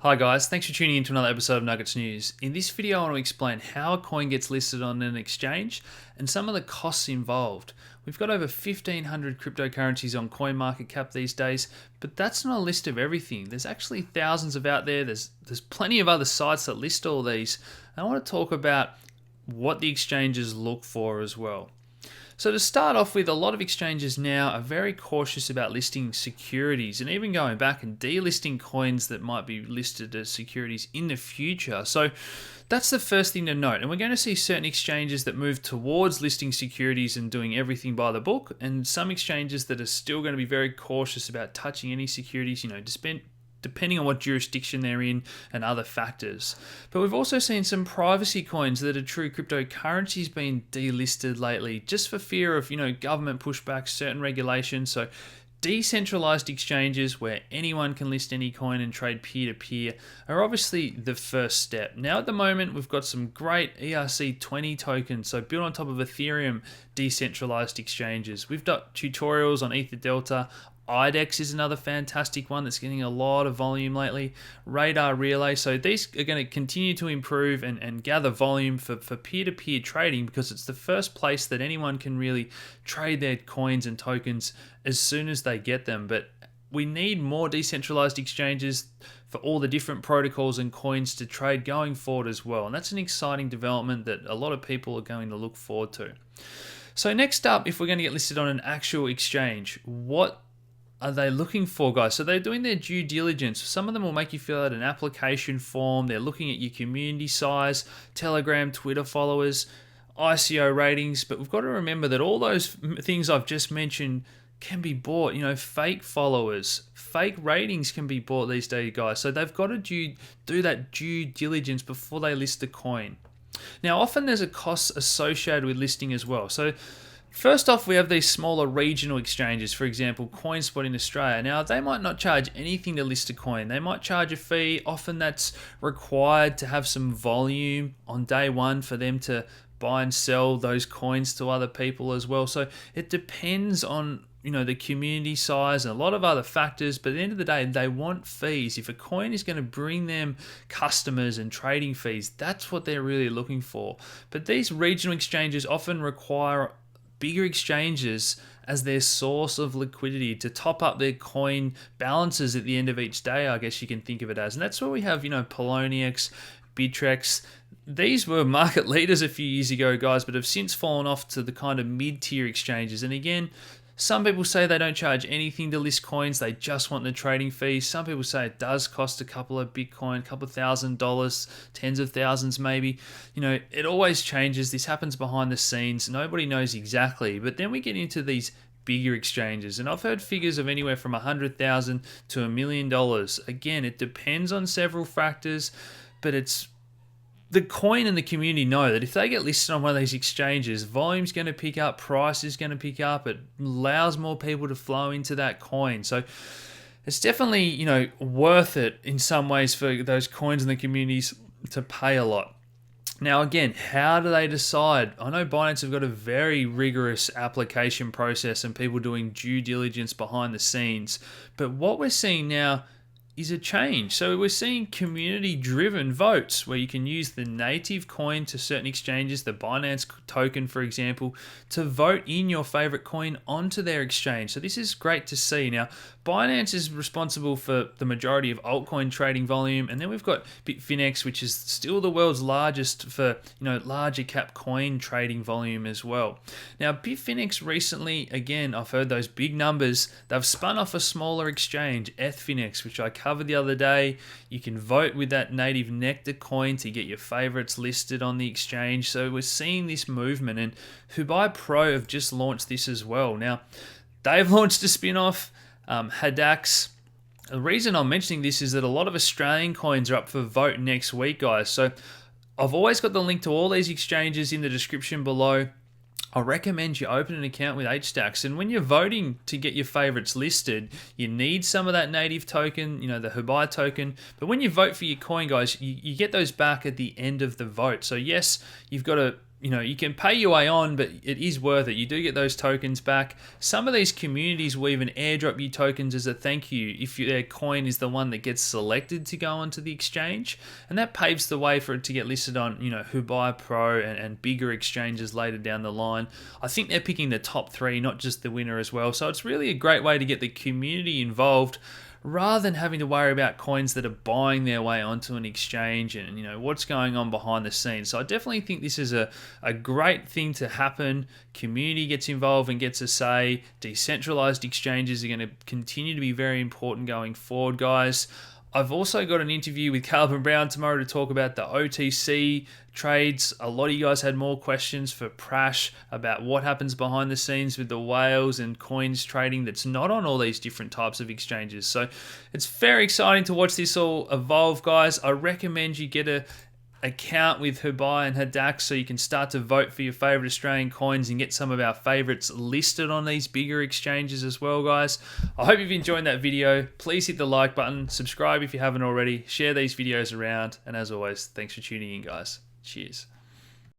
Hi guys, thanks for tuning in to another episode of Nuggets News. In this video I want to explain how a coin gets listed on an exchange and some of the costs involved. We've got over 1,500 cryptocurrencies on CoinMarketCap these days, but that's not a list of everything. There's actually thousands of out there. There's plenty of other sites that list all these. I want to talk about what the exchanges look for as well. So to start off with, a lot of exchanges now are very cautious about listing securities and even going back and delisting coins that might be listed as securities in the future. So that's the first thing to note. And we're going to see certain exchanges that move towards listing securities and doing everything by the book, and some exchanges that are still going to be very cautious about touching any securities, depending on what jurisdiction they're in and other factors. But we've also seen some privacy coins that are true cryptocurrencies being delisted lately, just for fear of, government pushback, certain regulations. So decentralized exchanges where anyone can list any coin and trade peer-to-peer are obviously the first step. Now at the moment, we've got some great ERC20 tokens, so built on top of Ethereum decentralized exchanges. We've got tutorials on Ether Delta. IDEX is another fantastic one that's getting a lot of volume lately. Radar Relay. So these are going to continue to improve and gather volume for peer-to-peer trading, because it's the first place that anyone can really trade their coins and tokens as soon as they get them. But we need more decentralized exchanges for all the different protocols and coins to trade going forward as well. And that's an exciting development that a lot of people are going to look forward to. So next up, if we're going to get listed on an actual exchange, what are they looking for, guys? So they're doing their due diligence. Some of them will make you fill out an application form. They're looking at your community size, Telegram, Twitter followers, ICO ratings. But we've got to remember that all those things I've just mentioned can be bought. Fake followers, fake ratings can be bought these days, guys. So they've got to do that due diligence before they list the coin. Now, often there's a cost associated with listing as well. So first off, we have these smaller regional exchanges, for example, CoinSpot in Australia. Now, they might not charge anything to list a coin. They might charge a fee. Often that's required to have some volume on day one for them to buy and sell those coins to other people as well. So it depends on the community size and a lot of other factors, but at the end of the day, they want fees. If a coin is going to bring them customers and trading fees, that's what they're really looking for. But these regional exchanges often require bigger exchanges as their source of liquidity to top up their coin balances at the end of each day, I guess you can think of it as. And that's where we have, Poloniex, Bittrex. These were market leaders a few years ago, guys, but have since fallen off to the kind of mid-tier exchanges. And again, some people say they don't charge anything to list coins. They just want the trading fees. Some people say it does cost a couple of Bitcoin, a couple of $1,000s, tens of thousands maybe. It always changes. This happens behind the scenes. Nobody knows exactly. But then we get into these bigger exchanges, and I've heard figures of anywhere from $100,000 to $1 million. Again, it depends on several factors, but it's the coin and the community know that if they get listed on one of these exchanges, volume's going to pick up, price is going to pick up. It allows more people to flow into that coin. So it's definitely, worth it in some ways for those coins and the communities to pay a lot. Now, again, how do they decide? I know Binance have got a very rigorous application process and people doing due diligence behind the scenes. But what we're seeing now is a change. So we're seeing community-driven votes where you can use the native coin to certain exchanges, the Binance token, for example, to vote in your favorite coin onto their exchange. So this is great to see. Now, Binance is responsible for the majority of altcoin trading volume, and then we've got Bitfinex, which is still the world's largest for larger cap coin trading volume as well. Now, Bitfinex recently, again, I've heard those big numbers. They've spun off a smaller exchange, Ethfinex, which I covered the other day. You can vote with that native Nectar coin to get your favorites listed on the exchange. So we're seeing this movement, and Hubai Pro have just launched this as well. Now, they've launched a spin-off, Hadax. The reason I'm mentioning this is that a lot of Australian coins are up for vote next week, guys. So I've always got the link to all these exchanges in the description below. I recommend you open an account with HDAX, and when you're voting to get your favorites listed, you need some of that native token, the Hubai token. But when you vote for your coin, guys, you get those back at the end of the vote. So yes, you've got to you can pay your way on, but it is worth it. You do get those tokens back. Some of these communities will even airdrop you tokens as a thank you if their coin is the one that gets selected to go onto the exchange, and that paves the way for it to get listed on, Hubai Pro and bigger exchanges later down the line. I think they're picking the top 3, not just the winner as well. So it's really a great way to get the community involved, rather than having to worry about coins that are buying their way onto an exchange and what's going on behind the scenes. So I definitely think this is a great thing to happen. Community gets involved and gets a say. Decentralized exchanges are going to continue to be very important going forward, guys. I've also got an interview with Calvin Brown tomorrow to talk about the OTC trades. A lot of you guys had more questions for Prash about what happens behind the scenes with the whales and coins trading that's not on all these different types of exchanges. So it's very exciting to watch this all evolve, guys. I recommend you get a account with Hubai and Hadax so you can start to vote for your favorite Australian coins and get some of our favorites listed on these bigger exchanges as well, guys. I hope you've enjoyed that video. Please hit the like button, subscribe if you haven't already, share these videos around, and as always, thanks for tuning in, guys. Cheers.